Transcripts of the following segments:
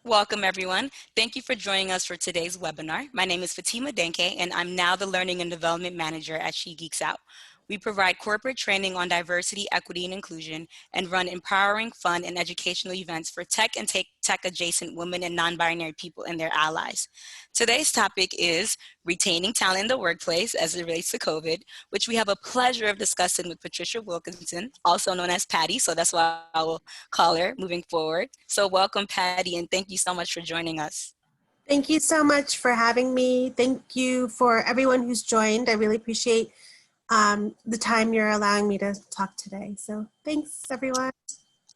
Welcome, everyone. Thank you for joining us for today's webinar. My name is Fatima Denke, and I'm now the Learning and Development Manager at She Geeks Out. We provide corporate training on diversity, equity, and inclusion, and run empowering, fun, and educational events for tech and tech-adjacent women and non-binary people and their allies. Today's topic is retaining talent in the workplace as it relates to COVID, which we have a pleasure of discussing with Patty Wilkinson, also known as Patty, so that's why I will call her moving forward. So welcome, Patty, and thank you so much for joining us. Thank you so much for having me. Thank you for everyone who's joined. I really appreciate the time you're allowing me to talk today. So thanks, everyone.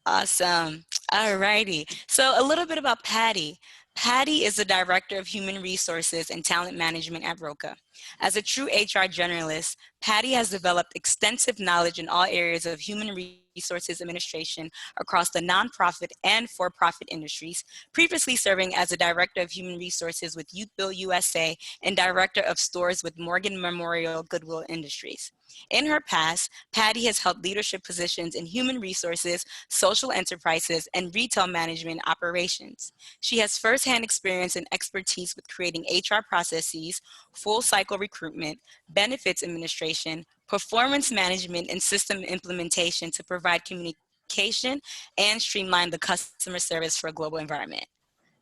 Awesome. All righty. So a little bit about Patty. Patty is the Director of Human Resources and Talent Management at Roca. As a true HR generalist, Patty has developed extensive knowledge in all areas of human resources administration across the nonprofit and for-profit industries, previously serving as the Director of Human Resources with Youth Build USA and Director of Stores with Morgan Memorial Goodwill Industries. In her past, Patty has held leadership positions in human resources, social enterprises, and retail management operations. She has firsthand experience and expertise with creating HR processes, full cycle recruitment, benefits administration, performance management, and system implementation to provide communication and streamline the customer service for a global environment.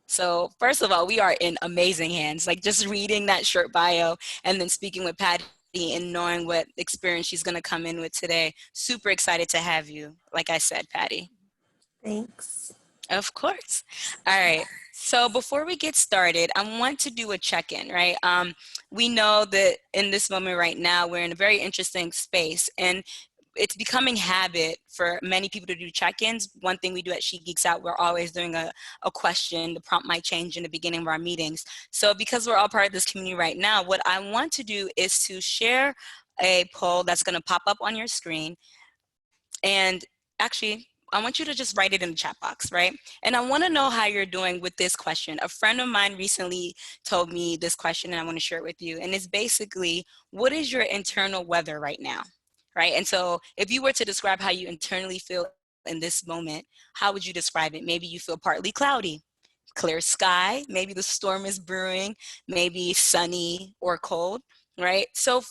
So first of all, we are in amazing hands. Like just reading that short bio and then speaking with Patty and knowing what experience she's going to come in with today. Super excited to have you. Like I said, Patty. Thanks. Of course. All right. So before we get started, I want to do a check-in, right? We know that in this moment right now, we're in a very interesting space, and it's becoming habit for many people to do check-ins. One thing we do at She Geeks Out, we're always doing a question. The prompt might change in the beginning of our meetings. So because we're all part of this community right now, what I want to do is to share a poll that's going to pop up on your screen. And actually, I want you to just write it in the chat box, right? And I want to know how you're doing with this question. A friend of mine recently told me this question, and I want to share it with you. And it's basically, what is your internal weather right now? Right? And so if you were to describe how you internally feel in this moment, how would you describe it? Maybe you feel partly cloudy, clear sky, maybe the storm is brewing, maybe sunny or cold, right? So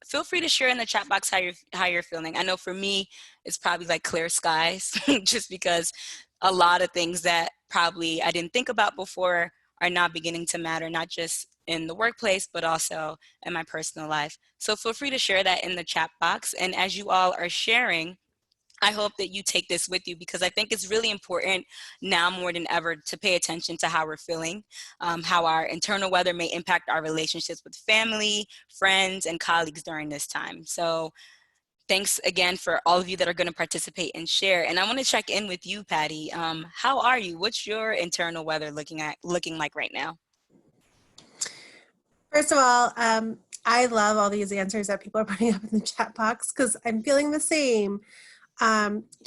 feel free to share in the chat box how you're feeling. I know for me, it's probably like clear skies, just because a lot of things that probably I didn't think about before are now beginning to matter, not just in the workplace, but also in my personal life. So feel free to share that in the chat box. And as you all are sharing, I hope that you take this with you, because I think it's really important now more than ever to pay attention to how we're feeling, how our internal weather may impact our relationships with family, friends, and colleagues during this time. So thanks again for all of you that are going to participate and share. And I want to check in with you, Patty. How are you? What's your internal weather looking like right now? First of all, I love all these answers that people are putting up in the chat box because I'm feeling the same.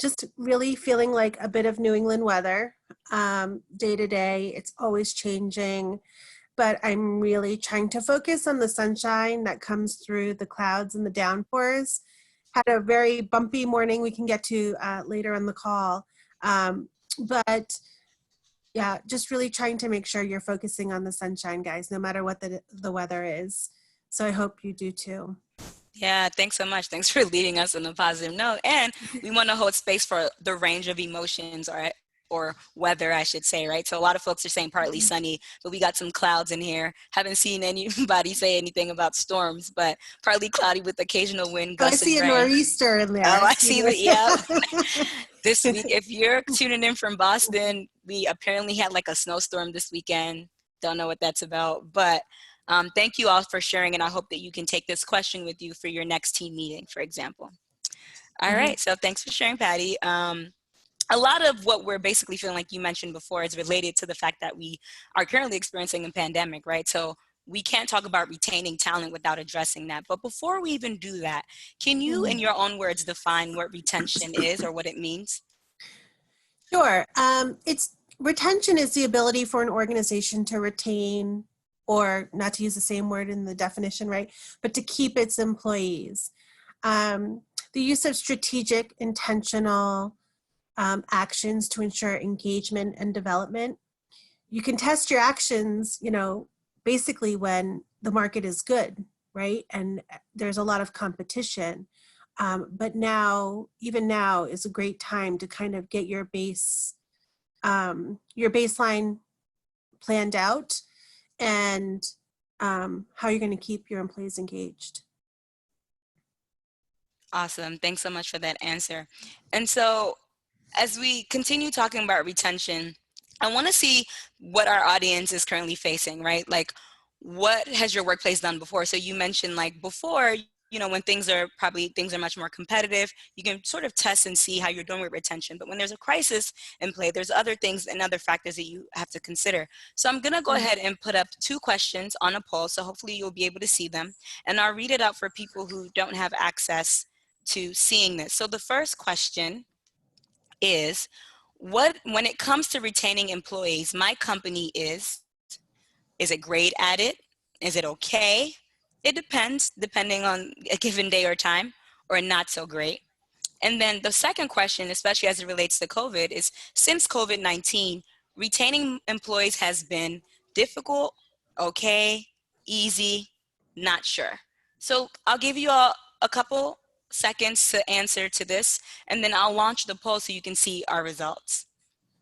Just really feeling like a bit of New England weather day to day. It's always changing, but I'm really trying to focus on the sunshine that comes through the clouds and the downpours. Had a very bumpy morning we can get to later on the call. But yeah, just really trying to make sure you're focusing on the sunshine, guys, no matter what the weather is. So I hope you do too. Yeah, thanks so much. Thanks for leading us on a positive note. And we want to hold space for the range of emotions or weather, I should say, right? So a lot of folks are saying partly sunny, but we got some clouds in here. Haven't seen anybody say anything about storms, but partly cloudy with occasional wind, gusts, and rain. I see a nor'easter in there. Oh, I see that, yeah. This week, if you're tuning in from Boston, we apparently had like a snowstorm this weekend. Don't know what that's about, but thank you all for sharing, and I hope that you can take this question with you for your next team meeting, for example. All right, so thanks for sharing, Patty. A lot of what we're basically feeling, like you mentioned before, is related to the fact that we are currently experiencing a pandemic, right? So we can't talk about retaining talent without addressing that. But before we even do that, can you, in your own words, define what retention is or what it means? Sure. Retention is the ability for an organization to retain, or not to use the same word in the definition, right, but to keep its employees. The use of strategic, intentional actions to ensure engagement and development. you can test your actions, basically when the market is good, right? And there's a lot of competition. But now, even now is a great time to kind of get your baseline planned out, and how you're going to keep your employees engaged. Awesome. Thanks so much for that answer. And so as we continue talking about retention, I want to see what our audience is currently facing, right? Like, what has your workplace done before? So you mentioned like before, when things are much more competitive, you can sort of test and see how you're doing with retention. But when there's a crisis in play, there's other things and other factors that you have to consider. So I'm going to go ahead and put up 2 questions on a poll. So hopefully you'll be able to see them. And I'll read it out for people who don't have access to seeing this. So the first question is, when it comes to retaining employees, my company is it great at it? Is it okay? It depends, depending on a given day or time, or not so great. And then the second question, especially as it relates to COVID, is since COVID-19, retaining employees has been difficult, okay, easy, not sure. So I'll give you a couple seconds to answer to this, and then I'll launch the poll so you can see our results.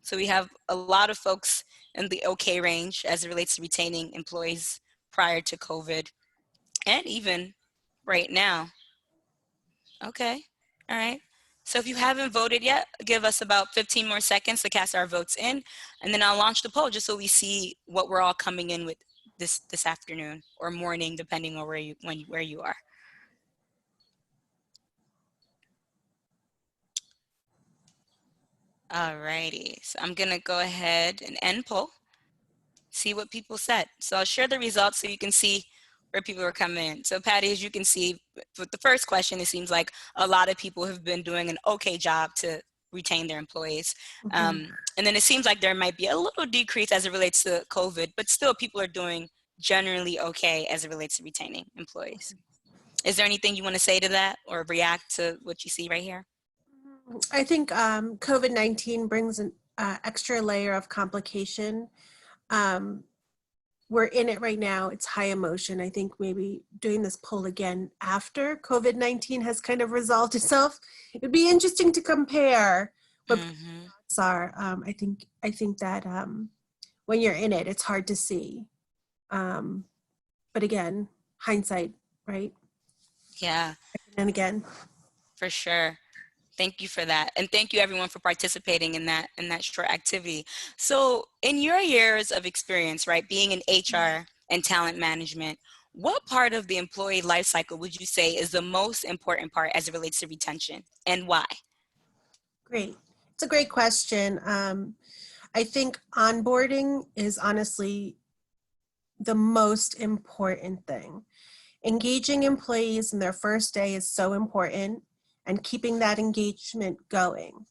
So we have a lot of folks in the okay range as it relates to retaining employees prior to COVID, and even right now. Okay, all right. So if you haven't voted yet, give us about 15 more seconds to cast our votes in, and then I'll launch the poll just so we see what we're all coming in with this afternoon or morning, depending on where you are. All righty, so I'm gonna go ahead and end poll, see what people said. So I'll share the results so you can see where people are coming in. So Patty, as you can see, with the first question, it seems like a lot of people have been doing an okay job to retain their employees. And then it seems like there might be a little decrease as it relates to COVID, but still people are doing generally okay as it relates to retaining employees. Is there anything you want to say to that or react to what you see right here? I think COVID-19 brings an extra layer of complication. We're in it right now. It's high emotion. I think maybe doing this poll again after COVID-19 has kind of resolved itself, it'd be interesting to compare what thoughts are. I think that when you're in it, it's hard to see. But again, hindsight, right? Yeah. And again. For sure. Thank you for that. And thank you everyone for participating in that short activity. So in your years of experience, right, being in HR and talent management, what part of the employee life cycle would you say is the most important part as it relates to retention, and why? Great. It's a great question. I think onboarding is honestly the most important thing. Engaging employees in their first day is so important, and keeping that engagement going.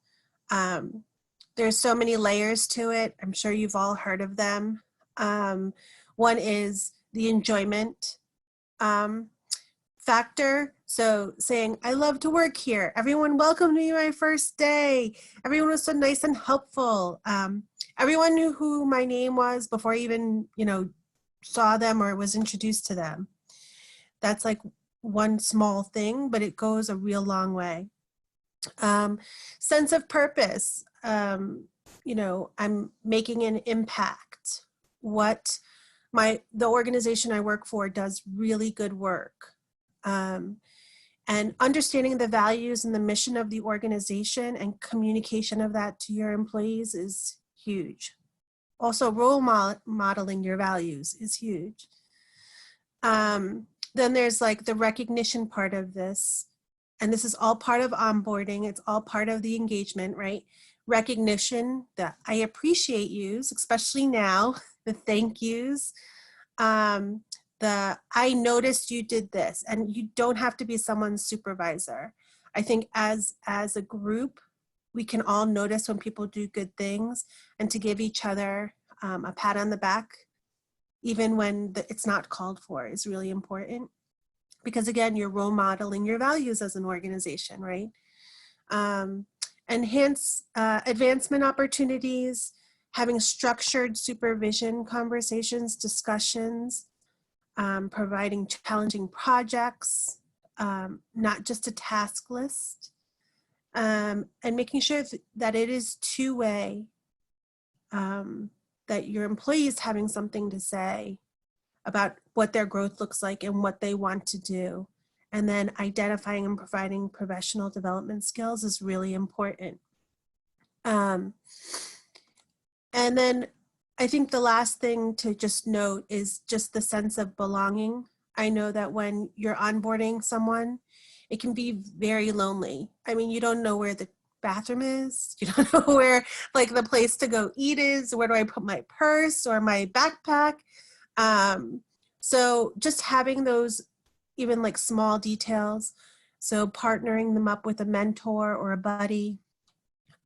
There's so many layers to it. I'm sure you've all heard of them. One is the enjoyment factor. So saying, I love to work here. Everyone welcomed me my first day. Everyone was so nice and helpful. Everyone knew who my name was before I even, saw them or was introduced to them. That's like one small thing, but it goes a real long way. Sense of purpose. I'm making an impact. The organization I work for does really good work. And understanding the values and the mission of the organization and communication of that to your employees is huge. Also, role modeling your values is huge. Then there's like the recognition part of this. And this is all part of onboarding. It's all part of the engagement, right? Recognition that I appreciate yous, especially now, the thank yous. I noticed you did this, and you don't have to be someone's supervisor. I think as a group, we can all notice when people do good things, and to give each other a pat on the back, even when it's not called for, is really important. Because again, you're role modeling your values as an organization, right? Enhance advancement opportunities. having structured supervision conversations, discussions, providing challenging projects, not just a task list, and making sure that it is two-way, that your employees having something to say about what their growth looks like and what they want to do. And then identifying and providing professional development skills is really important. And then I think the last thing to just note is just the sense of belonging. I know that when you're onboarding someone, it can be very lonely. I mean, you don't know where the bathroom is. You don't know where like the place to go eat is. Where do I put my purse or my backpack? So just having those even like small details. So partnering them up with a mentor or a buddy,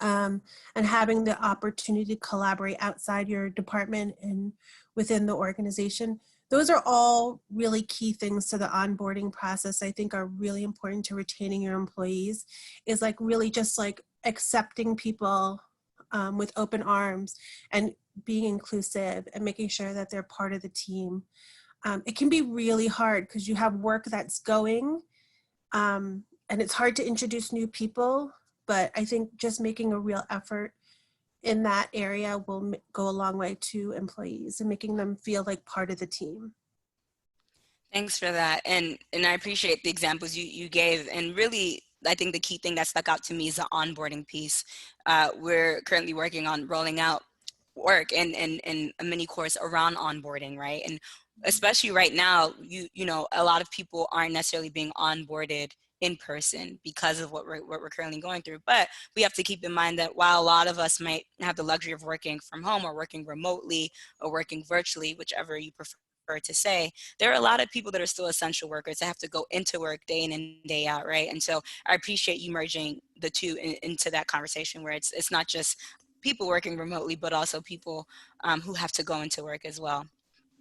and having the opportunity to collaborate outside your department and within the organization. Those are all really key things to the onboarding process. I think are really important to retaining your employees, is like really just like accepting people with open arms and being inclusive and making sure that they're part of the team. It can be really hard because you have work that's going, and it's hard to introduce new people, but I think just making a real effort in that area will go a long way to employees and making them feel like part of the team. Thanks for that. And I appreciate the examples you gave. And really, I think the key thing that stuck out to me is the onboarding piece. We're currently working on rolling out work and a mini course around onboarding, right? And especially right now, you know, a lot of people aren't necessarily being onboarded in person because of what we're currently going through. But we have to keep in mind that while a lot of us might have the luxury of working from home or working remotely or working virtually, whichever you prefer to say, there are a lot of people that are still essential workers that have to go into work day in and day out, right? And so I appreciate you merging the two into that conversation where it's not just people working remotely, but also people who have to go into work as well.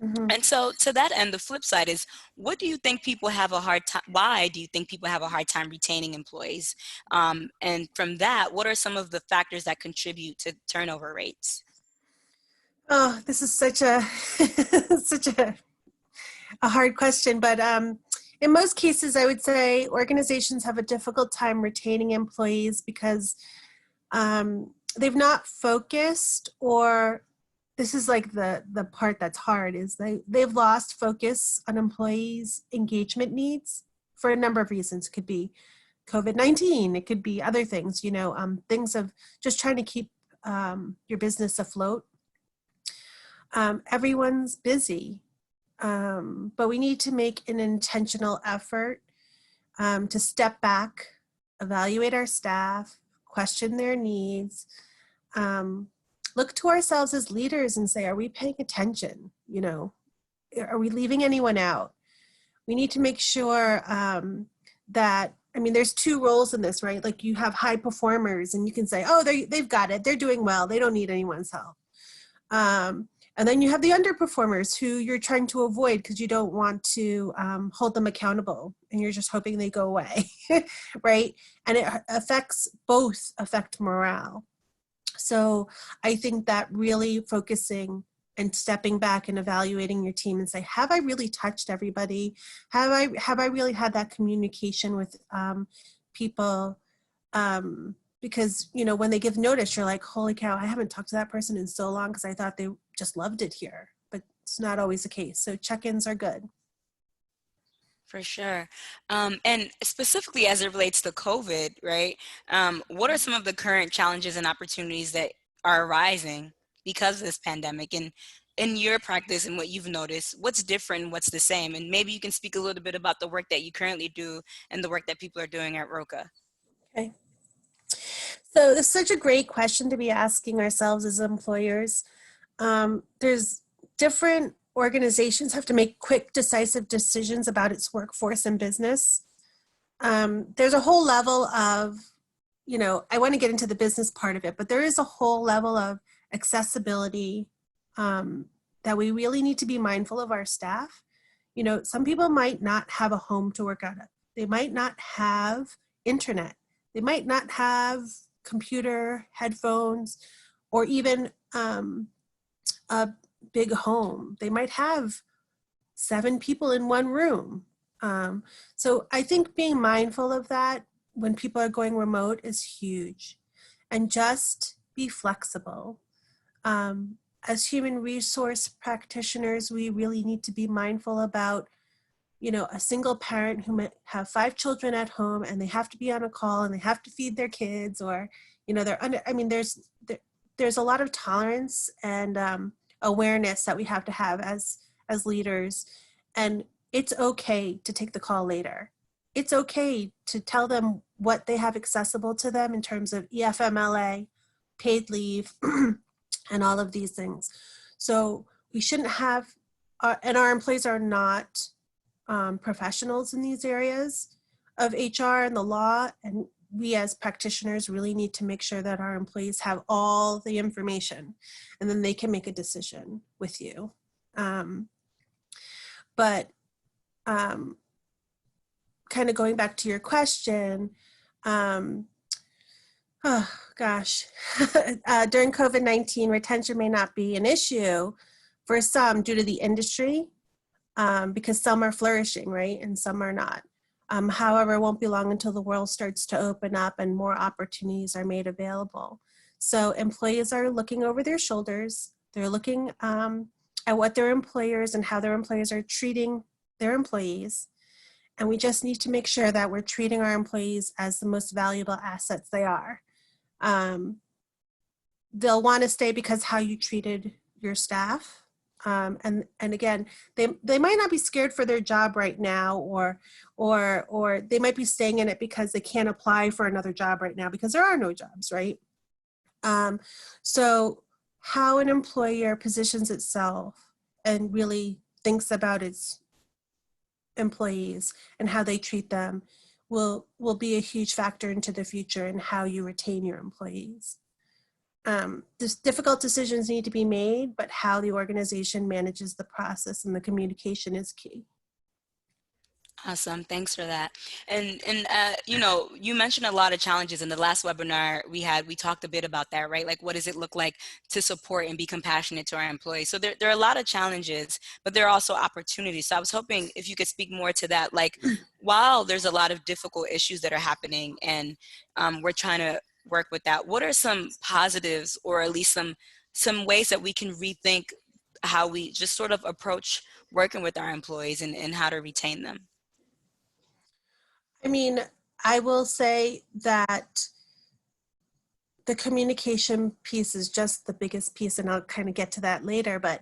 Mm-hmm. And so to that end, the flip side is, what do you think people have a hard time, why do you think people have a hard time retaining employees? And from that, what are some of the factors that contribute to turnover rates? Oh, this is such a such a hard question, but in most cases, I would say organizations have a difficult time retaining employees because they've not focused, or this is like the part that's hard, is they've lost focus on employees' engagement needs for a number of reasons. It could be COVID-19, it could be other things, you know, things of just trying to keep your business afloat. Everyone's busy, but we need to make an intentional effort to step back, evaluate our staff, question their needs, look to ourselves as leaders and say, are we paying attention? You know, are we leaving anyone out? We need to make sure that, I mean, there's two roles in this, right? Like you have high performers and you can say, oh, they've got it. They're doing well. They don't need anyone's help. And then you have the underperformers who you're trying to avoid because you don't want to hold them accountable and you're just hoping they go away, right? And it affect morale. So I think that really focusing and stepping back and evaluating your team and say, have I really touched everybody? Have I really had that communication with people? Because, you know, when they give notice, you're like, holy cow, I haven't talked to that person in so long because I thought they just loved it here. But it's not always the case. So check-ins are good. For sure. And specifically as it relates to COVID, right? What are some of the current challenges and opportunities that are arising because of this pandemic? And in your practice and what you've noticed, what's different, what's the same? And maybe you can speak a little bit about the work that you currently do and the work that people are doing at Roca. Okay. So this is such a great question to be asking ourselves as employers. There's different organizations have to make quick, decisive decisions about its workforce and business. There's a whole level of, you know, I want to get into the business part of it, but there is a whole level of accessibility that we really need to be mindful of our staff. You know, some people might not have a home to work out of. They might not have internet. They might not have computer, headphones, or even a big home. They might have 7 people in one room. So I think being mindful of that when people are going remote is huge, and just be flexible. As human resource practitioners, we really need to be mindful about, a single parent who might have 5 children at home and they have to be on a call and they have to feed their kids, or, they're under, there's a lot of tolerance and awareness that we have to have as leaders. And it's okay to take the call later. It's okay to tell them what they have accessible to them in terms of EFMLA, paid leave, and all of these things. So we shouldn't have, and our employees are not professionals in these areas of HR and the law, and we as practitioners really need to make sure that our employees have all the information, and then they can make a decision with you. But kind of going back to your question, oh gosh, during COVID-19, retention may not be an issue for some due to the industry, because some are flourishing, right? And some are not. However, it won't be long until the world starts to open up and more opportunities are made available. So employees are looking over their shoulders. They're looking at what their employers and how their employers are treating their employees. And we just need to make sure that we're treating our employees as the most valuable assets they are. They'll want to stay because how you treated your staff. And again, they might not be scared for their job right now, or they might be staying in it because they can't apply for another job right now because there are no jobs, right? So how an employer positions itself and really thinks about its employees and how they treat them will be a huge factor into the future and how you retain your employees. Difficult decisions need to be made, but how the organization manages the process and the communication is key. Awesome. Thanks for that. And you mentioned a lot of challenges in the last webinar we had. We talked a bit about that, right? Like, what does it look like to support and be compassionate to our employees? So there are a lot of challenges, but there are also opportunities. So I was hoping if you could speak more to that, like, while there's a lot of difficult issues that are happening and we're trying to work with that, what are some positives, or at least some ways that we can rethink how we just sort of approach working with our employees and how to retain them? I mean, I will say that the communication piece is just the biggest piece, and I'll kind of get to that later, but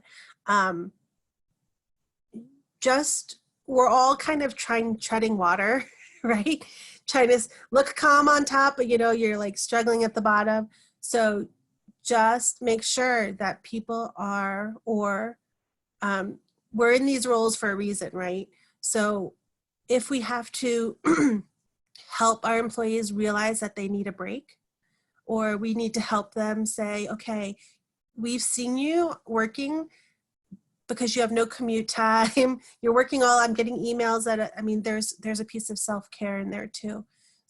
just we're all kind of treading water, right? Trying to look calm on top, but you're like struggling at the bottom. So just make sure that people are, or we're in these roles for a reason, right? So if we have to help our employees realize that they need a break, or we need to help them say, okay, we've seen you working because you have no commute time. You're working I'm getting emails there's a piece of self-care in there too.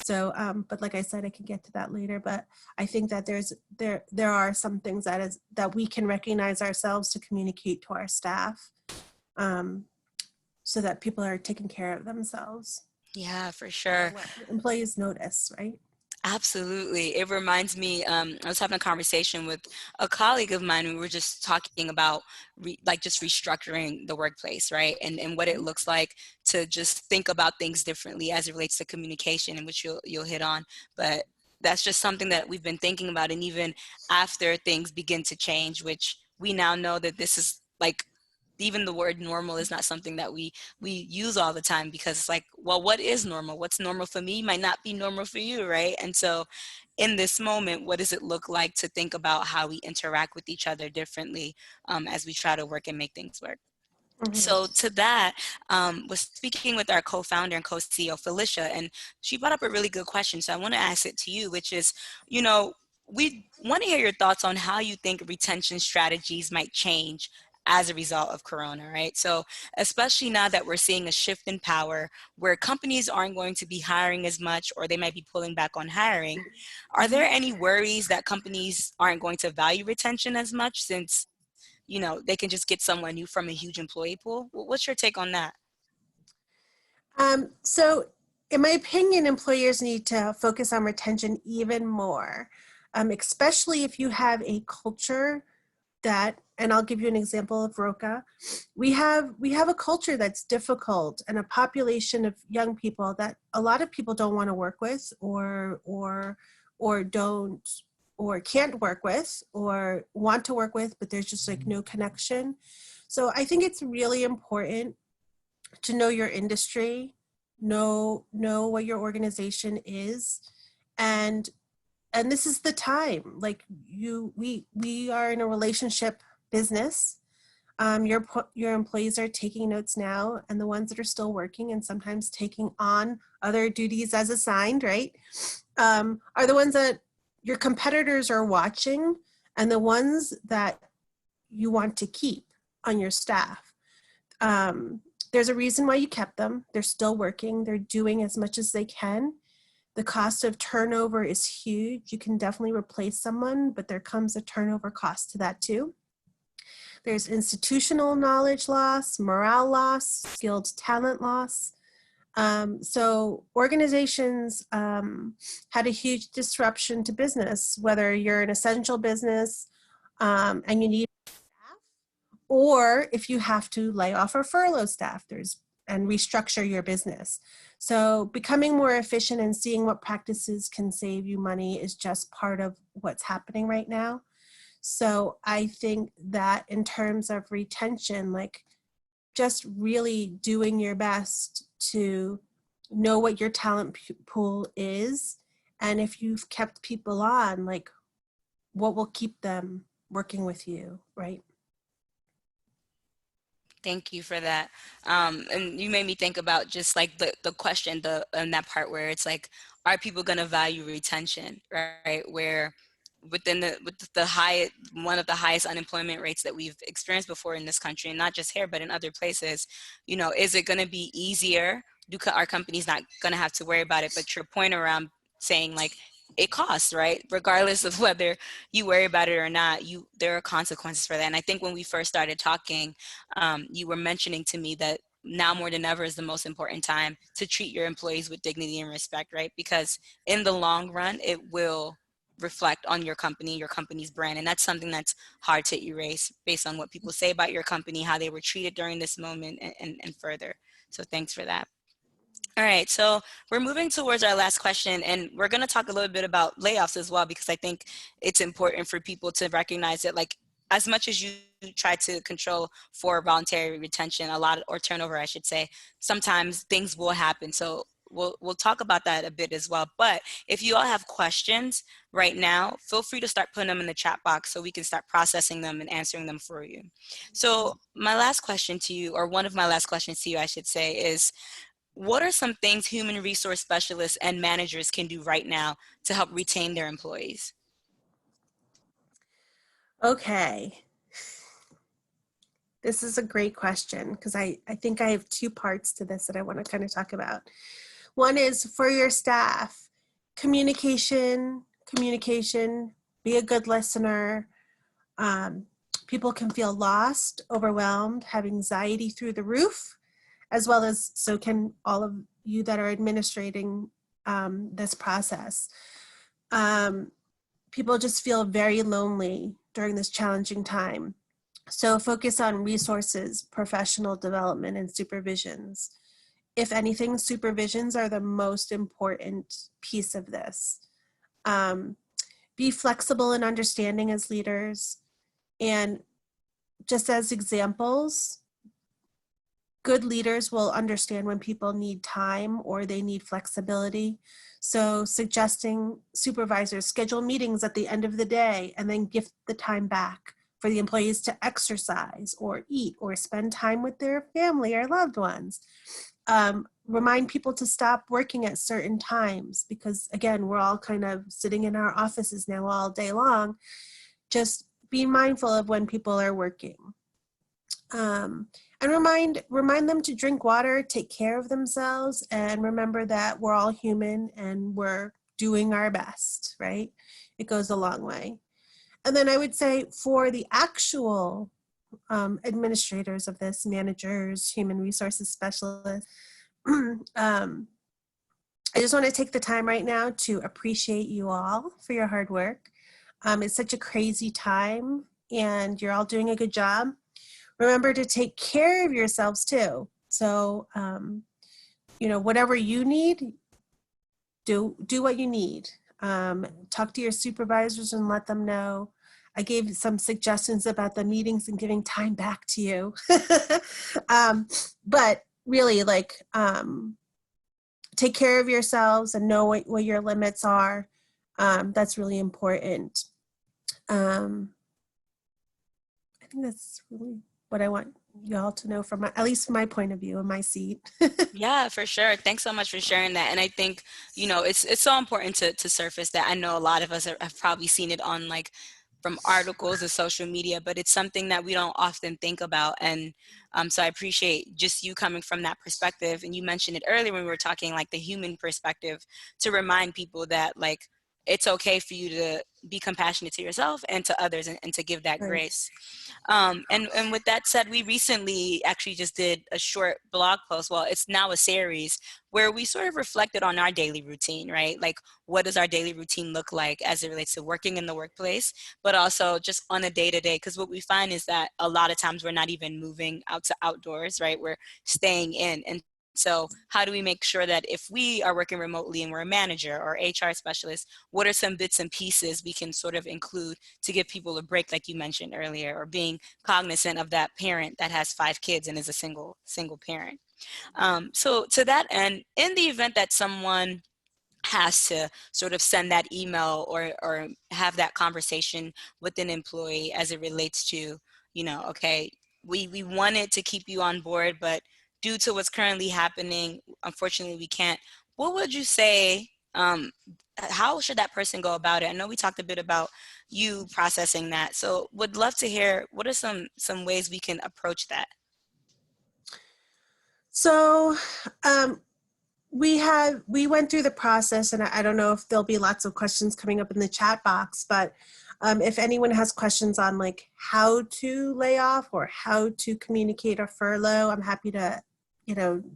So, but like I said, I can get to that later, but I think that there are some things that we can recognize ourselves to communicate to our staff, so that people are taking care of themselves. Yeah, for sure. Employees notice, right? Absolutely. It reminds me, I was having a conversation with a colleague of mine. We were just talking about just restructuring the workplace, right? And what it looks like to just think about things differently as it relates to communication, in which you'll hit on. But that's just something that we've been thinking about. And even after things begin to change, which we now know that this is like, even the word normal is not something that we use all the time, because it's like, well, what is normal? What's normal for me might not be normal for you, right? And so in this moment, what does it look like to think about how we interact with each other differently as we try to work and make things work? Mm-hmm. So to that, was speaking with our co-founder and co-CEO, Felicia, and she brought up a really good question. So I want to ask it to you, which is, we want to hear your thoughts on how you think retention strategies might change as a result of Corona, right? So especially now that we're seeing a shift in power where companies aren't going to be hiring as much, or they might be pulling back on hiring, are there any worries that companies aren't going to value retention as much since, they can just get someone new from a huge employee pool? What's your take on that? So in my opinion, employers need to focus on retention even more, especially if you have a culture that, and I'll give you an example of Roca. We have a culture that's difficult and a population of young people that a lot of people don't want to work with, or don't, or can't work with, or want to work with, but there's just like no connection. So I think it's really important to know your industry, know what your organization is, and this is the time. Like we are in a relationship business. Your employees are taking notes now, and the ones that are still working and sometimes taking on other duties as assigned, right, are the ones that your competitors are watching, and the ones that you want to keep on your staff. There's a reason why you kept them. They're still working. They're doing as much as they can. The cost of turnover is huge. You can definitely replace someone, but there comes a turnover cost to that too. There's institutional knowledge loss, morale loss, skilled talent loss. So organizations had a huge disruption to business, whether you're an essential business and you need staff, or if you have to lay off or furlough staff and restructure your business. So becoming more efficient and seeing what practices can save you money is just part of what's happening right now. So I think that in terms of retention, like just really doing your best to know what your talent pool is, and if you've kept people on, like what will keep them working with you, right? Thank you for that. And you made me think about just like the question, in that part where it's like, are people going to value retention, right? Where with the high, one of the highest unemployment rates that we've experienced before in this country, and not just here, but in other places, is it going to be easier? Our companies not going to have to worry about it? But your point around saying like, it costs, right? Regardless of whether you worry about it or not, there are consequences for that. And I think when we first started talking, you were mentioning to me that now more than ever is the most important time to treat your employees with dignity and respect, right? Because in the long run, it will reflect on your company, your company's brand. And that's something that's hard to erase based on what people say about your company, how they were treated during this moment, and further. So thanks for that. All right, so we're moving towards our last question, and we're going to talk a little bit about layoffs as well, because I think it's important for people to recognize that, like, as much as you try to control for voluntary retention, or turnover, I should say, sometimes things will happen. So we'll talk about that a bit as well. But if you all have questions right now, feel free to start putting them in the chat box so we can start processing them and answering them for you. So my last question to you, or one of my last questions to you, I should say, is, what are some things human resource specialists and managers can do right now to help retain their employees? Okay, this is a great question, because I think I have two parts to this that I want to kind of talk about. One is for your staff, communication, be a good listener. People can feel lost, overwhelmed, have anxiety through the roof, as well as so can all of you that are administrating this process. People just feel very lonely during this challenging time. So focus on resources, professional development, and supervisions. If anything, supervisions are the most important piece of this. Be flexible and understanding as leaders. And just as examples, good leaders will understand when people need time or they need flexibility. So suggesting supervisors schedule meetings at the end of the day and then give the time back for the employees to exercise or eat or spend time with their family or loved ones. Remind people to stop working at certain times, because again, we're all kind of sitting in our offices now all day long. Just be mindful of when people are working. And remind them to drink water, take care of themselves, and remember that we're all human and we're doing our best, right? It goes a long way. And then I would say for the actual administrators of this, managers, human resources specialists, I just want to take the time right now to appreciate you all for your hard work. It's such a crazy time and you're all doing a good job. Remember to take care of yourselves too. So, whatever you need, do what you need. Talk to your supervisors and let them know. I gave some suggestions about the meetings and giving time back to you. But really, take care of yourselves and know what your limits are. That's really important. I think that's really what I want you all to know from at least from my point of view in my seat. Yeah, for sure. Thanks so much for sharing that. And I think, it's so important to surface that. I know a lot of us have probably seen it on from articles or social media, but it's something that we don't often think about. And so I appreciate just you coming from that perspective. And you mentioned it earlier when we were talking the human perspective, to remind people that it's okay for you to be compassionate to yourself and to others, and to give that Right. grace. And with that said, we recently actually just did a short blog post. Well, it's now a series where we sort of reflected on our daily routine, right? What does our daily routine look like as it relates to working in the workplace, but also just on a day-to-day? Because what we find is that a lot of times we're not even moving out to outdoors, right? We're staying in. And so how do we make sure that if we are working remotely and we're a manager or HR specialist, what are some bits and pieces we can sort of include to give people a break, like you mentioned earlier, or being cognizant of that parent that has 5 kids and is a single parent. So to that end, in the event that someone has to sort of send that email or have that conversation with an employee as it relates to, okay, we wanted to keep you on board, but due to what's currently happening, unfortunately we can't. What would you say, how should that person go about it? I know we talked a bit about you processing that, so would love to hear what are some ways we can approach that. So we went through the process, and I don't know if there'll be lots of questions coming up in the chat box, but if anyone has questions on how to lay off or how to communicate a furlough, I'm happy to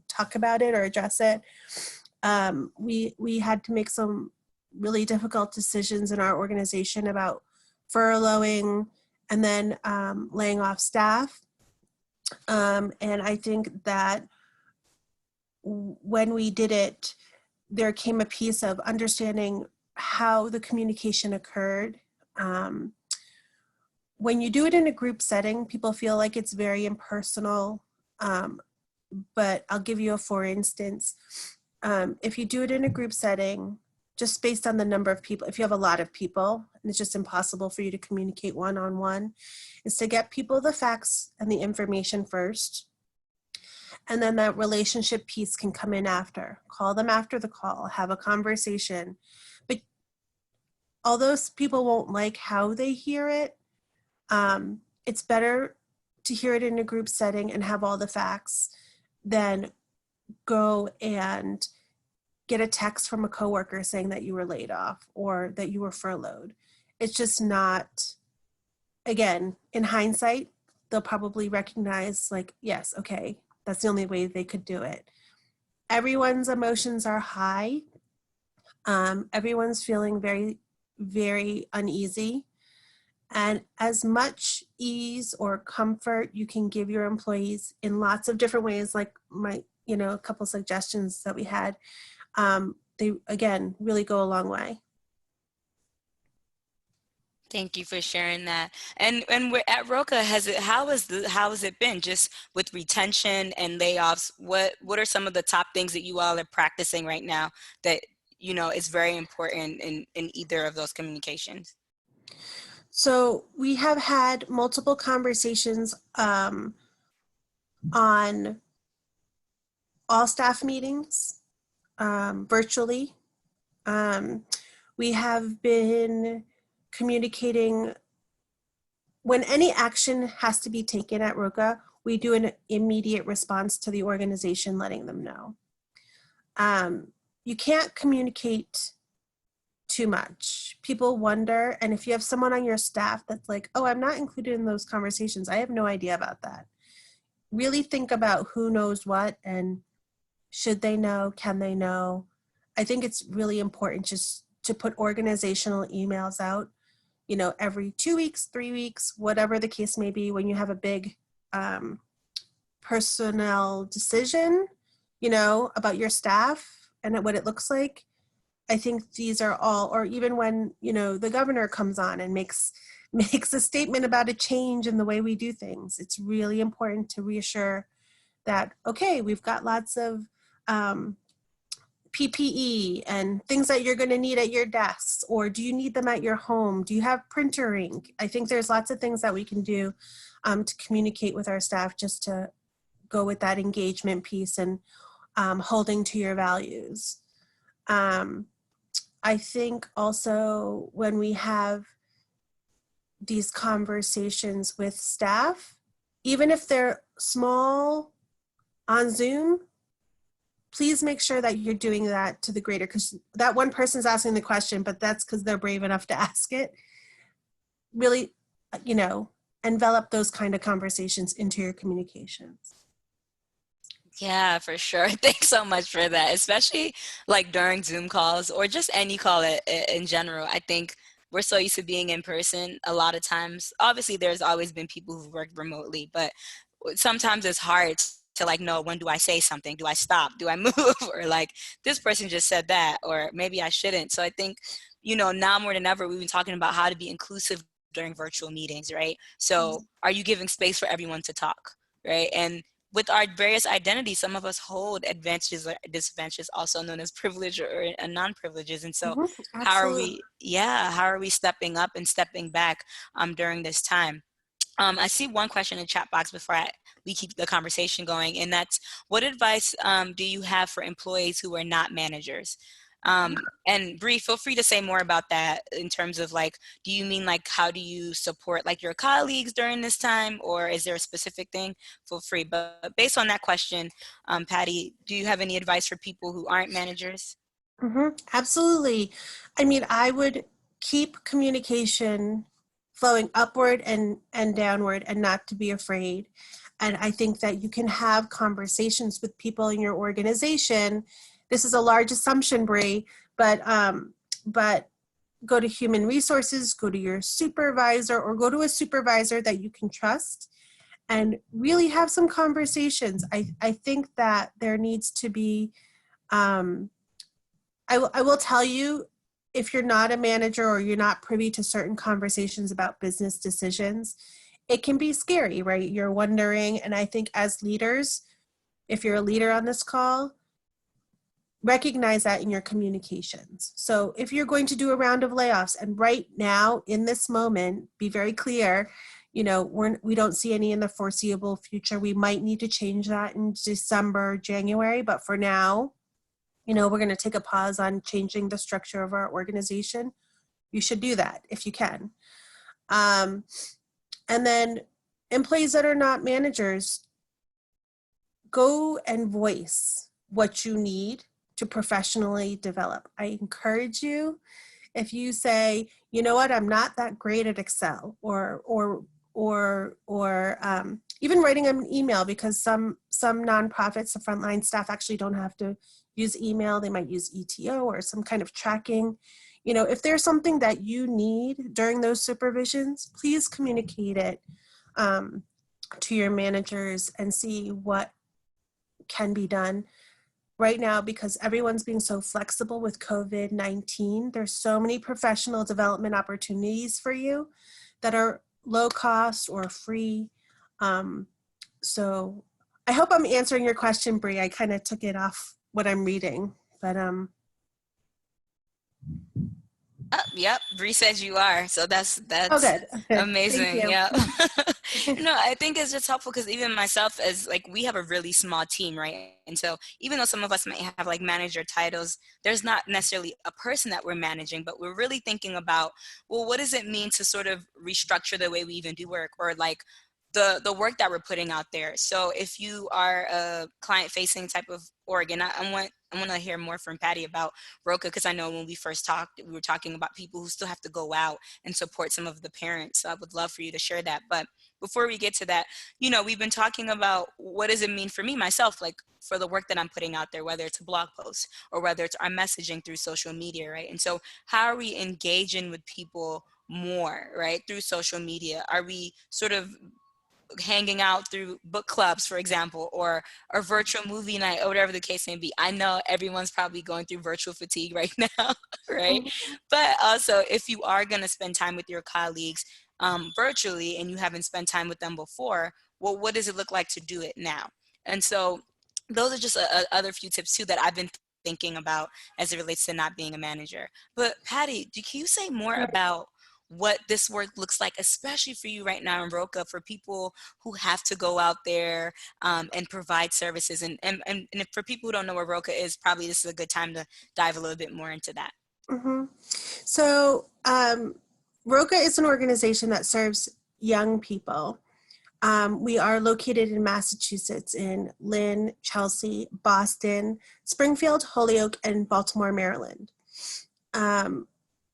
talk about it or address it. We had to make some really difficult decisions in our organization about furloughing and then laying off staff. And I think that when we did it, there came a piece of understanding how the communication occurred. When you do it in a group setting, people feel like it's very impersonal. But I'll give you for instance. If you do it in a group setting, just based on the number of people, if you have a lot of people and it's just impossible for you to communicate one-on-one, is to get people the facts and the information first. And then that relationship piece can come in after. Call them after the call, have a conversation. But although people won't like how they hear it, it's better to hear it in a group setting and have all the facts than go and get a text from a coworker saying that you were laid off or that you were furloughed. It's just not, again, in hindsight, they'll probably recognize yes, okay, that's the only way they could do it. Everyone's emotions are high. Everyone's feeling very, very uneasy. And as much ease or comfort you can give your employees in lots of different ways, like a couple suggestions that we had, they, again, really go a long way. Thank you for sharing that. And we're at Roca, how has it been just with retention and layoffs? What are some of the top things that you all are practicing right now that is very important in either of those communications? So we have had multiple conversations on all staff meetings virtually. We have been communicating when any action has to be taken at Roca. we do an immediate response to the organization letting them know. You can't communicate too much. People wonder, and if you have someone on your staff that's like, oh, I'm not included in those conversations, I have no idea about that. Really think about who knows what, and should they know, can they know? I think it's really important just to put organizational emails out, every 2 weeks, 3 weeks, whatever the case may be, when you have a big personnel decision, about your staff and what it looks like. I think these are all, or even when, the governor comes on and makes a statement about a change in the way we do things. It's really important to reassure that, okay, we've got lots of PPE and things that you're going to need at your desks, or do you need them at your home? Do you have printer ink? I think there's lots of things that we can do to communicate with our staff, just to go with that engagement piece and holding to your values. I think also when we have these conversations with staff, even if they're small on Zoom, please make sure that you're doing that to the greater, because that one person's asking the question, but that's because they're brave enough to ask it. Really, envelop those kind of conversations into your communications. Yeah, for sure. Thanks so much for that, especially like during Zoom calls or just any call in general. I think we're so used to being in person a lot of times. Obviously, there's always been people who've worked remotely, but sometimes it's hard to like know, when do I say something? Do I stop? Do I move? Or like, this person just said that, or maybe I shouldn't. So I think, now more than ever, we've been talking about how to be inclusive during virtual meetings, right? So are you giving space for everyone to talk, right? And with our various identities, some of us hold advantages or disadvantages, also known as privilege or non-privileges. And so how are we stepping up and stepping back during this time? I see one question in the chat box before we keep the conversation going, and that's, what advice do you have for employees who are not managers? And Bree, feel free to say more about that in terms of like, do you mean like, how do you support like your colleagues during this time, or is there a specific thing? Feel free. But based on that question, Patty, do you have any advice for people who aren't managers? Absolutely. I mean, I would keep communication flowing upward and downward, and not to be afraid. And I think that you can have conversations with people in your organization. This is a large assumption, Bree, but go to human resources, go to your supervisor, or go to a supervisor that you can trust, and really have some conversations. I think that there needs to be, I will tell you, if you're not a manager or you're not privy to certain conversations about business decisions, it can be scary, right? You're wondering, and I think as leaders, if you're a leader on this call, recognize that in your communications. So if you're going to do a round of layoffs, and right now in this moment, be very clear, we don't see any in the foreseeable future. We might need to change that in December, January, but for now, we're going to take a pause on changing the structure of our organization. You should do that if you can. And then employees that are not managers, go and voice what you need to professionally develop. I encourage you, if you say, you know what, I'm not that great at Excel, or even writing an email, because some nonprofits, the frontline staff actually don't have to use email. They might use ETO or some kind of tracking. If there's something that you need during those supervisions, please communicate it to your managers and see what can be done. Right now, because everyone's being so flexible with COVID-19, there's so many professional development opportunities for you that are low cost or free. So I hope I'm answering your question, Bree. I kind of took it off what I'm reading, but Yep, Bree says you are. So that's good. amazing. Thank you. Yeah. I think it's just helpful because even myself, as like, we have a really small team, right? And so even though some of us might have like manager titles, there's not necessarily a person that we're managing, but we're really thinking about, well, what does it mean to sort of restructure the way we even do work, or like the work that we're putting out there. So if you are a client facing type of org, and I want to hear more from Patty about Roca, because I know when we first talked, we were talking about people who still have to go out and support some of the parents. So I would love for you to share that. But before we get to that, we've been talking about what does it mean for me, myself, like for the work that I'm putting out there, whether it's a blog post or whether it's our messaging through social media, right? And so how are we engaging with people more, right, through social media? Are we sort of hanging out through book clubs, for example, or virtual movie night, or whatever the case may be? I know everyone's probably going through virtual fatigue right now, right? Mhm. But also, if you are going to spend time with your colleagues virtually and you haven't spent time with them before, well, what does it look like to do it now? And so those are just other few tips too that I've been thinking about as it relates to not being a manager. But Patty, can you say more Right. about what this work looks like, especially for you right now in Roca, for people who have to go out there and provide services? And if, for people who don't know where Roca is, probably this is a good time to dive a little bit more into that. Mhm. So, Roca is an organization that serves young people. We are located in Massachusetts, in Lynn, Chelsea, Boston, Springfield, Holyoke, and Baltimore, Maryland. Um,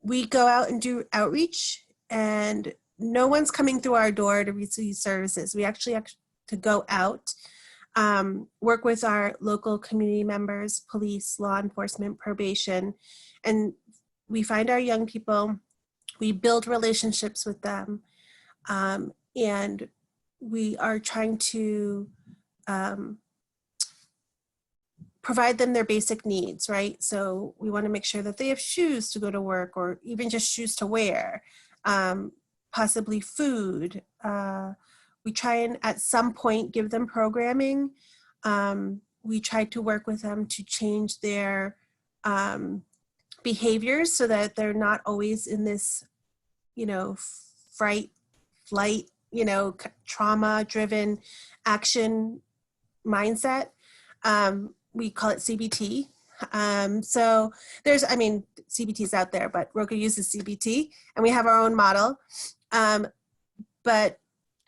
we go out and do outreach, and no one's coming through our door to receive services. We actually have to go out, work with our local community members, police, law enforcement, probation, and we find our young people, we build relationships with them, and we are trying to um, provide them their basic needs, right? So we want to make sure that they have shoes to go to work, or even just shoes to wear, possibly food. We try and at some point give them programming. We try to work with them to change their behaviors so that they're not always in this, fright, flight, trauma driven action mindset. We call it CBT. So CBT is out there, but Roca uses CBT, and we have our own model. But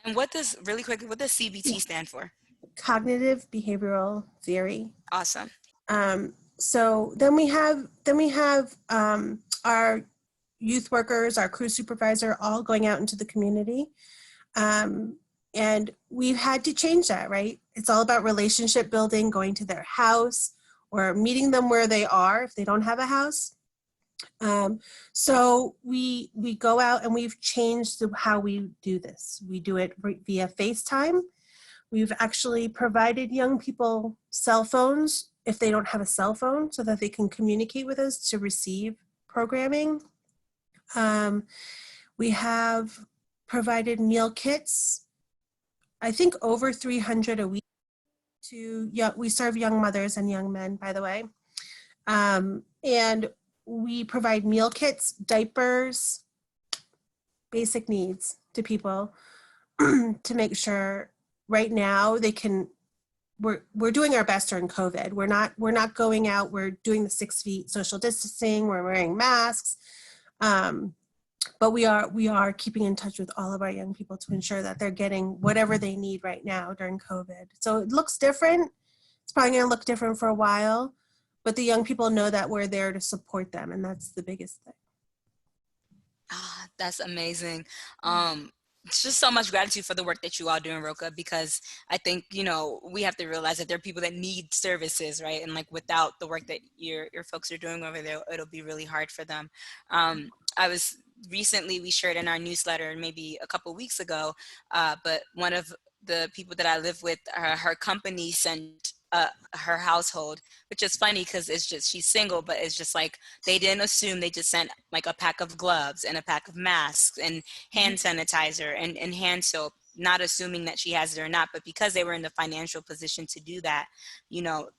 And what does, really quickly, what does yeah, CBT stand for? cognitive behavioral theory. Awesome. So then we have our youth workers, our crew supervisor, all going out into the community. And we've had to change that, right? It's all about relationship building, going to their house or meeting them where they are if they don't have a house. So we go out, and we've changed how we do this. We do it via FaceTime. We've actually provided young people cell phones if they don't have a cell phone, so that they can communicate with us to receive programming. We have provided meal kits, I think over 300 a week, we serve young mothers and young men, by the way. And we provide meal kits, diapers, basic needs to people to make sure right now they can. We're doing our best during COVID. We're not going out. We're doing the 6 feet social distancing. We're wearing masks. But we are keeping in touch with all of our young people to ensure that they're getting whatever they need right now during COVID. So it looks different. It's probably going to look different for a while, but the young people know that we're there to support them, and that's the biggest thing. Ah, that's amazing. It's just so much gratitude for the work that you all do in Roca, because I think, we have to realize that there are people that need services, right? And like without the work that your folks are doing over there, it'll be really hard for them. I was recently, we shared in our newsletter maybe a couple weeks ago, but one of the people that I live with, her company sent her household, which is funny because it's just, she's single, but it's just like they didn't assume, they just sent like a pack of gloves and a pack of masks and hand sanitizer and hand soap, not assuming that she has it or not. But because they were in the financial position to do that,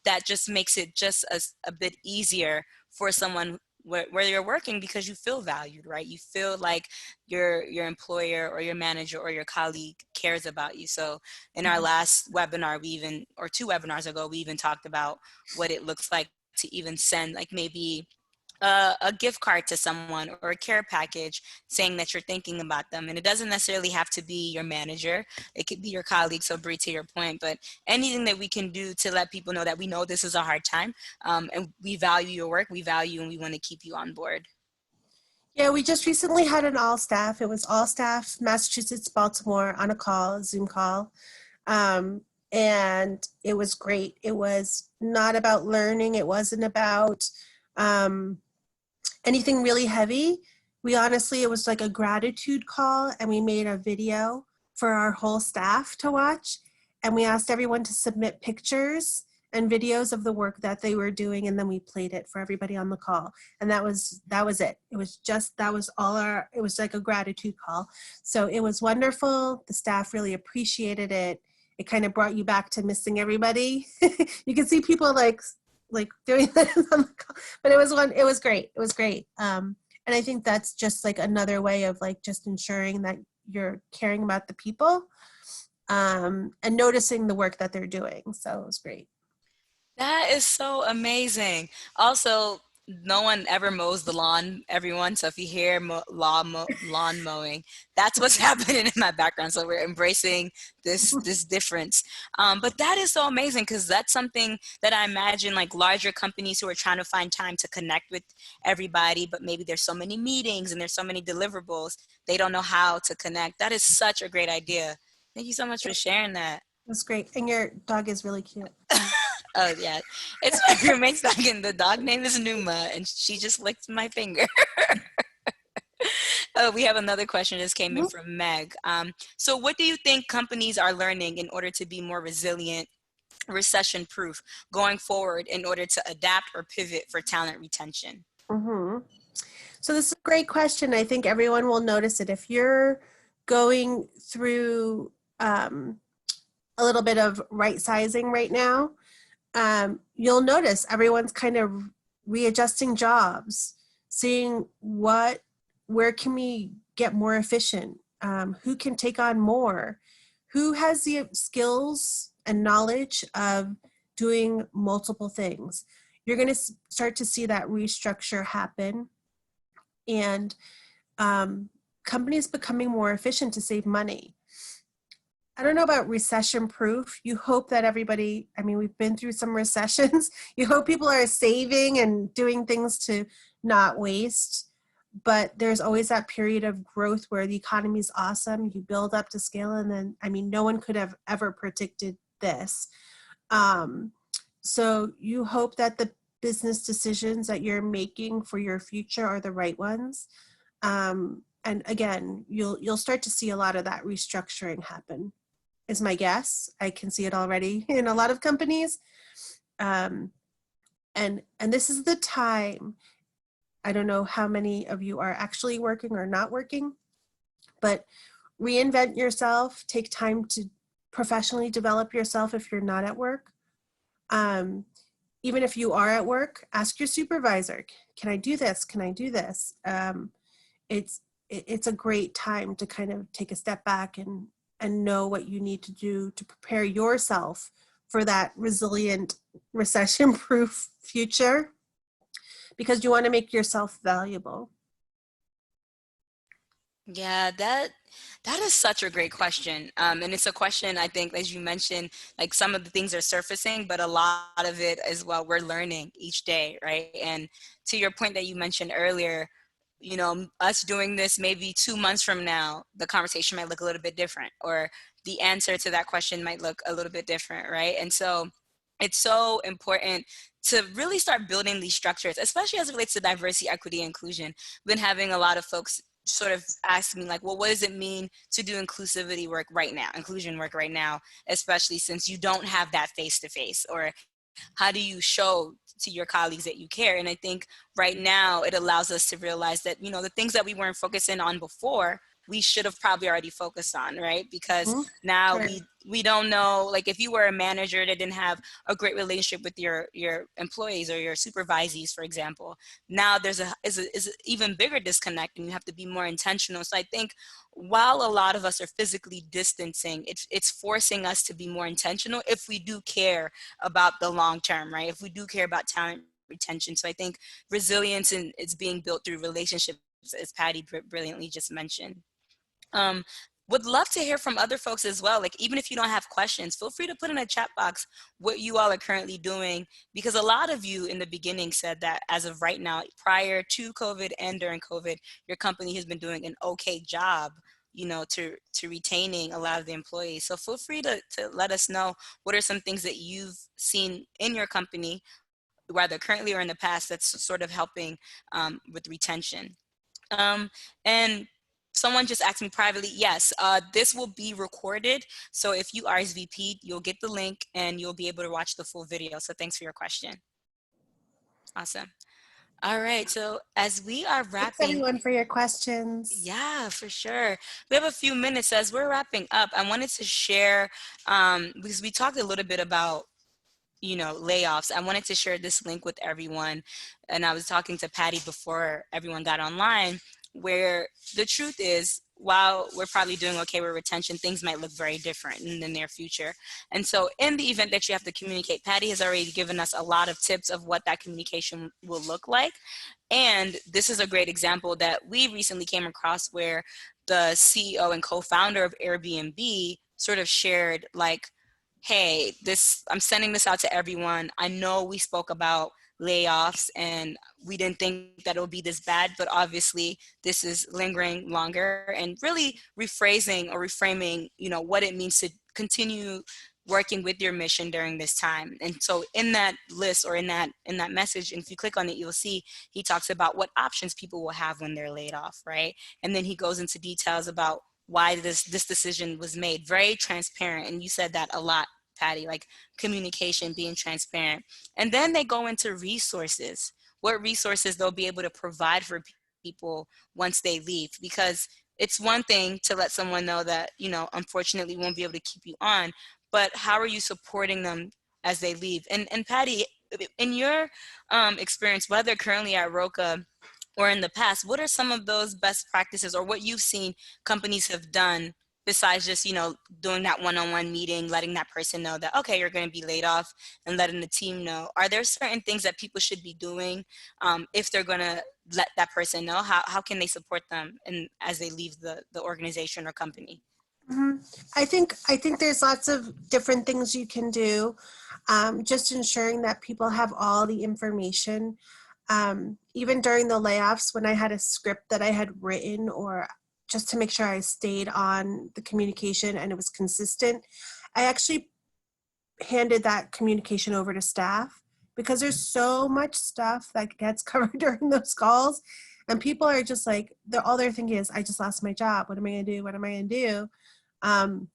that just makes it just a bit easier for someone where you're working, because you feel valued, right? You feel like your employer or your manager or your colleague cares about you. So in our last webinar, or 2 webinars ago, we even talked about what it looks like to even send like maybe a gift card to someone or a care package saying that you're thinking about them. And it doesn't necessarily have to be your manager. It could be your colleague. So Bree, to your point, but anything that we can do to let people know that we know this is a hard time, and we value your work, we value, and we want to keep you on board. Yeah, we just recently had an all staff. It was all staff, Massachusetts, Baltimore, on a call, a Zoom call. And it was great. It was not about learning. It wasn't about anything really heavy. It was like a gratitude call, and we made a video for our whole staff to watch. And we asked everyone to submit pictures and videos of the work that they were doing, and then we played it for everybody on the call. And that was it. It was like a gratitude call. So it was wonderful. The staff really appreciated it. It kind of brought you back to missing everybody. You can see people like doing that on the call, but it was great. It was great. And I think that's just like another way of like just ensuring that you're caring about the people, and noticing the work that they're doing. So it was great. That is so amazing. Also, no one ever mows the lawn, everyone. So if you hear lawn mowing, that's what's happening in my background. So we're embracing this difference. But that is so amazing, because that's something that I imagine like larger companies who are trying to find time to connect with everybody, but maybe there's so many meetings and there's so many deliverables, they don't know how to connect. That is such a great idea. Thank you so much for sharing that. It was great. And your dog is really cute. Oh yeah, it's my roommate's dog, and the dog name is Numa, and she just licked my finger. Oh, we have another question that came in Mhm. from Meg. So what do you think companies are learning in order to be more resilient, recession-proof going forward in order to adapt or pivot for talent retention? Mhm. So this is a great question. I think everyone will notice it. If you're going through a little bit of right sizing right now, you'll notice everyone's kind of readjusting jobs, seeing where can we get more efficient, who can take on more, who has the skills and knowledge of doing multiple things. You're going to start to see that restructure happen, and companies becoming more efficient to save money. I don't know about recession proof. You hope that everybody, I mean, we've been through some recessions. You hope people are saving and doing things to not waste. But there's always that period of growth where the economy is awesome. You build up to scale, and then, I mean, no one could have ever predicted this. So you hope that the business decisions that you're making for your future are the right ones. And again, you'll start to see a lot of that restructuring happen, is my guess. I can see it already in a lot of companies. And this is the time. I don't know how many of you are actually working or not working, but reinvent yourself. Take time to professionally develop yourself if you're not at work. Even if you are at work, ask your supervisor, can I do this? Can I do this? It's a great time to kind of take a step back and know what you need to do to prepare yourself for that resilient, recession-proof future, because you want to make yourself valuable. Yeah, that is such a great question. And it's a question, I think, as you mentioned, like some of the things are surfacing, but a lot of it as well, we're learning each day, right? And to your point that you mentioned earlier, us doing this maybe 2 months from now, the conversation might look a little bit different, or the answer to that question might look a little bit different, right? And so it's so important to really start building these structures, especially as it relates to diversity, equity, inclusion. I've been having a lot of folks sort of ask me like, well, what does it mean to do inclusivity work right now, inclusion work right now, especially since you don't have that face-to-face, or how do you show to your colleagues that you care? And I think right now it allows us to realize that, the things that we weren't focusing on before, we should have probably already focused on, right? Because now Sure. we don't know, like if you were a manager that didn't have a great relationship with your employees or your supervisees, for example, now there's is an even bigger disconnect, and you have to be more intentional. So I think while a lot of us are physically distancing, it's forcing us to be more intentional if we do care about the long term, right? If we do care about talent retention. So I think resilience is being built through relationships, as Patty brilliantly just mentioned. Um, would love to hear from other folks as well. Like, even if you don't have questions, feel free to put in a chat box what you all are currently doing, because a lot of you in the beginning said that as of right now, prior to COVID and during COVID, your company has been doing an okay job, to retaining a lot of the employees. So feel free to let us know what are some things that you've seen in your company, whether currently or in the past, that's sort of helping with retention. And someone just asked me privately, yes, this will be recorded. So if you RSVP, you'll get the link and you'll be able to watch the full video. So thanks for your question. Awesome. All right. So as we are Thanks wrapping, everyone for your questions. yeah, for sure. We have a few minutes. As we're wrapping up, I wanted to share, because we talked a little bit about layoffs. I wanted to share this link with everyone. And I was talking to Patty before everyone got online, where the truth is, while we're probably doing okay with retention, things might look very different in the near future. And so in the event that you have to communicate, Patty has already given us a lot of tips of what that communication will look like. And this is a great example that we recently came across, where the CEO and co-founder of Airbnb sort of shared, like, hey, I'm sending this out to everyone. I know we spoke about layoffs and we didn't think that it would be this bad, but obviously this is lingering longer, and really rephrasing or reframing, what it means to continue working with your mission during this time. And so in that list, or in that message, and if you click on it, you'll see he talks about what options people will have when they're laid off, right? And then he goes into details about why this decision was made. Very transparent. And you said that a lot, Patty, like communication, being transparent. And then they go into resources, what resources they'll be able to provide for people once they leave. Because it's one thing to let someone know that, unfortunately won't be able to keep you on, but how are you supporting them as they leave? And Patty, in your experience, whether currently at Roca or in the past, what are some of those best practices, or what you've seen companies have done besides just, doing that one-on-one meeting, letting that person know that, okay, you're going to be laid off, and letting the team know? Are there certain things that people should be doing if they're going to let that person know? How can they support them as they leave the organization or company? Mm-hmm. I think there's lots of different things you can do. Just ensuring that people have all the information. Even during the layoffs, when I had a script that I had written, or just to make sure I stayed on the communication and it was consistent, I actually handed that communication over to staff, because there's so much stuff that gets covered during those calls, and people are just like, all they're thinking is, I just lost my job. What am I going to do? What am I going to do?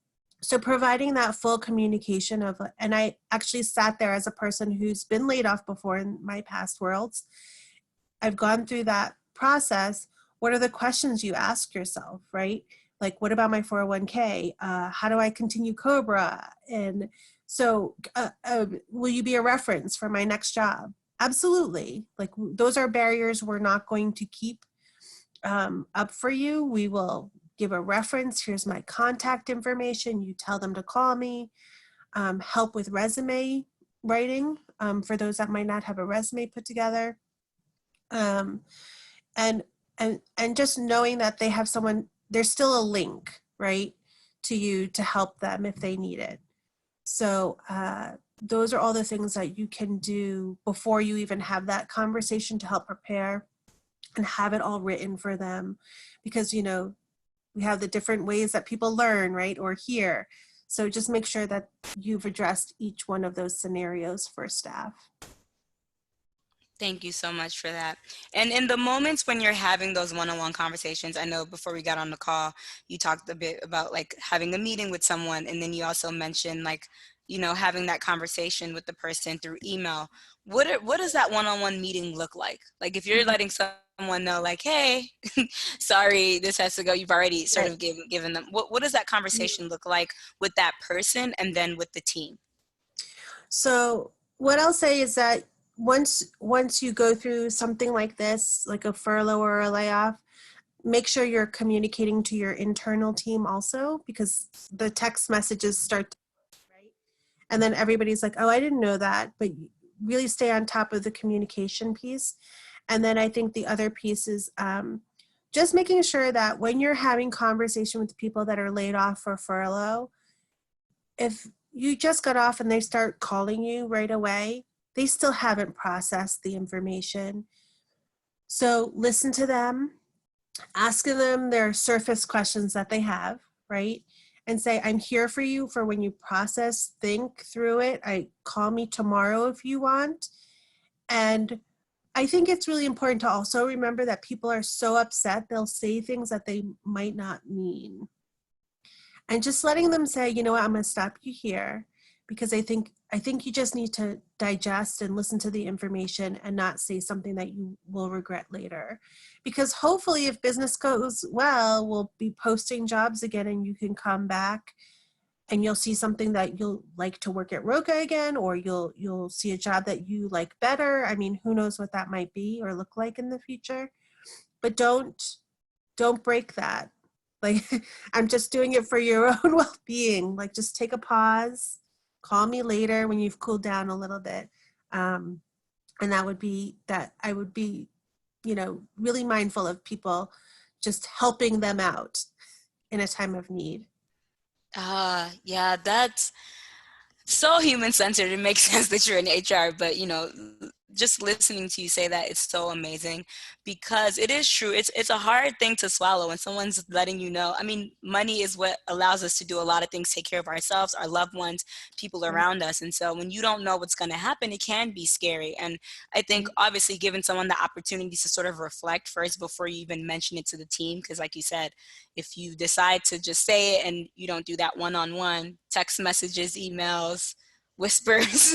So providing that full communication and I actually sat there as a person who's been laid off before in my past worlds. I've gone through that process. What are the questions you ask yourself, right? Like, what about my 401k? How do I continue Cobra? And so will you be a reference for my next job? Absolutely. Like, those are barriers we're not going to keep up for you. We will give a reference. Here's my contact information. You tell them to call me. Help with resume writing for those that might not have a resume put together. And just knowing that they have someone, there's still a link, right, to you to help them if they need it. So those are all the things that you can do before you even have that conversation, to help prepare and have it all written for them. Because, we have the different ways that people learn, right, or hear. So just make sure that you've addressed each one of those scenarios for staff. Thank you so much for that. And in the moments when you're having those one-on-one conversations, I know before we got on the call, you talked a bit about like having a meeting with someone, and then you also mentioned like, having that conversation with the person through email. What does that one-on-one meeting look like? Like, if you're letting someone know like, hey, sorry, this has to go, you've already sort of given them, what does that conversation look like with that person and then with the team? So what I'll say is that once you go through something like this, like a furlough or a layoff, make sure you're communicating to your internal team also, because the text messages start to, right? And then everybody's like, oh, I didn't know that. But really stay on top of the communication piece. And then I think the other piece is just making sure that when you're having conversation with people that are laid off or furlough, if you just got off and they start calling you right away, they still haven't processed the information. So listen to them, asking them their surface questions that they have, right? And say, I'm here for you for when you process, think through it. Call me tomorrow if you want. And I think it's really important to also remember that people are so upset, they'll say things that they might not mean. And just letting them say, you know what, I'm going to stop you here because I think you just need to digest and listen to the information and not say something that you will regret later. Because hopefully if business goes well, we'll be posting jobs again and you can come back and you'll see something that you'll like to work at Roca again, or you'll see a job that you like better. I mean, who knows what that might be or look like in the future. But don't break that. Like, I'm just doing it for your own well-being. Like, just take a pause, call me later when you've cooled down a little bit. And that would be that I would be, really mindful of people, just helping them out in a time of need. Yeah, that's so human-centered. It makes sense that you're in HR, but just listening to you say that is so amazing, because it is true. It's a hard thing to swallow when someone's letting you know. I mean, money is what allows us to do a lot of things, take care of ourselves, our loved ones, people around us. And so when you don't know what's going to happen, it can be scary. And I think obviously giving someone the opportunity to sort of reflect first before you even mention it to the team, because like you said, if you decide to just say it and you don't do that one-on-one, text messages, emails, whispers,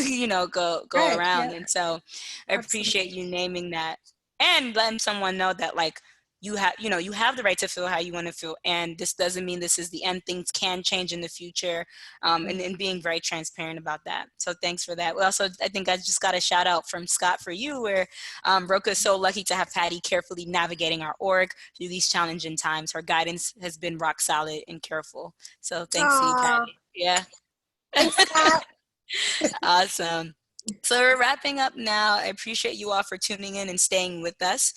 go Right. around. Yeah. And so I appreciate Absolutely. you naming that and letting someone know that, like, you have the right to feel how you want to feel, and this doesn't mean this is the end. Things can change in the future, and being very transparent about that. So thanks for that. Also, I think I just got a shout out from Scott for you, where Roca is so lucky to have Patty carefully navigating our org through these challenging times. Her guidance has been rock solid and careful. So thanks to you, Aw, Patty. Yeah. thanks, Scott. Awesome. So we're wrapping up now. I appreciate you all for tuning in and staying with us.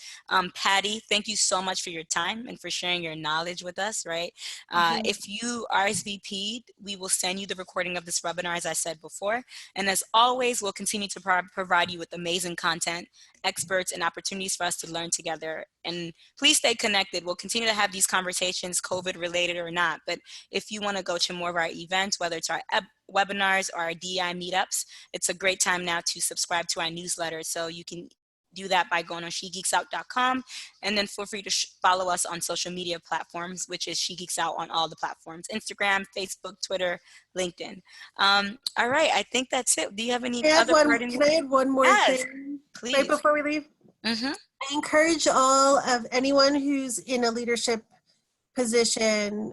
Patty, thank you so much for your time and for sharing your knowledge with us, right? If you RSVP'd, we will send you the recording of this webinar, as I said before. And as always, we'll continue to provide you with amazing content, experts, and opportunities for us to learn together. And please stay connected. We'll continue to have these conversations, COVID related or not. But if you want to go to more of our events, whether it's our webinars or our DEI meetups, it's a great time now to subscribe to our newsletter. So you can do that by going on shegeeksout.com, and then feel free to follow us on social media platforms, which is She Geeks Out on all the platforms: Instagram, Facebook, Twitter, LinkedIn. All right, I think that's it. Do you have any other parting? Can I add one more Yes, thing right please. before we leave? Mm-hmm. I encourage all of anyone who's in a leadership position,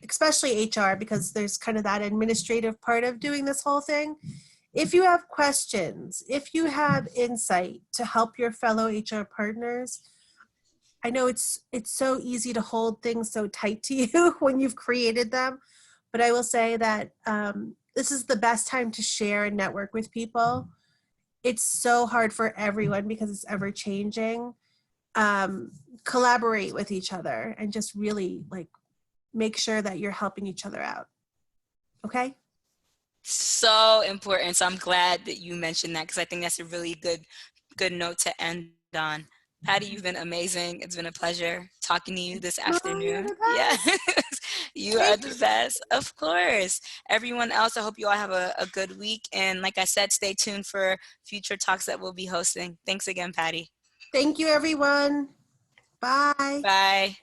especially HR, because there's kind of that administrative part of doing this whole thing. If you have questions, if you have insight to help your fellow HR partners, I know it's so easy to hold things so tight to you when you've created them, but I will say that this is the best time to share and network with people. It's so hard for everyone because it's ever changing. Collaborate with each other and just really make sure that you're helping each other out. Okay? So important. So I'm glad that you mentioned that, because I think that's a really good note to end on. Patty, you've been amazing. It's been a pleasure talking to you this Oh, you're afternoon. the Yeah, best. you are Thank the you. best. Of course. Everyone else, I hope you all have a good week. And like I said, stay tuned for future talks that we'll be hosting. Thanks again, Patty. Thank you, everyone. Bye. Bye.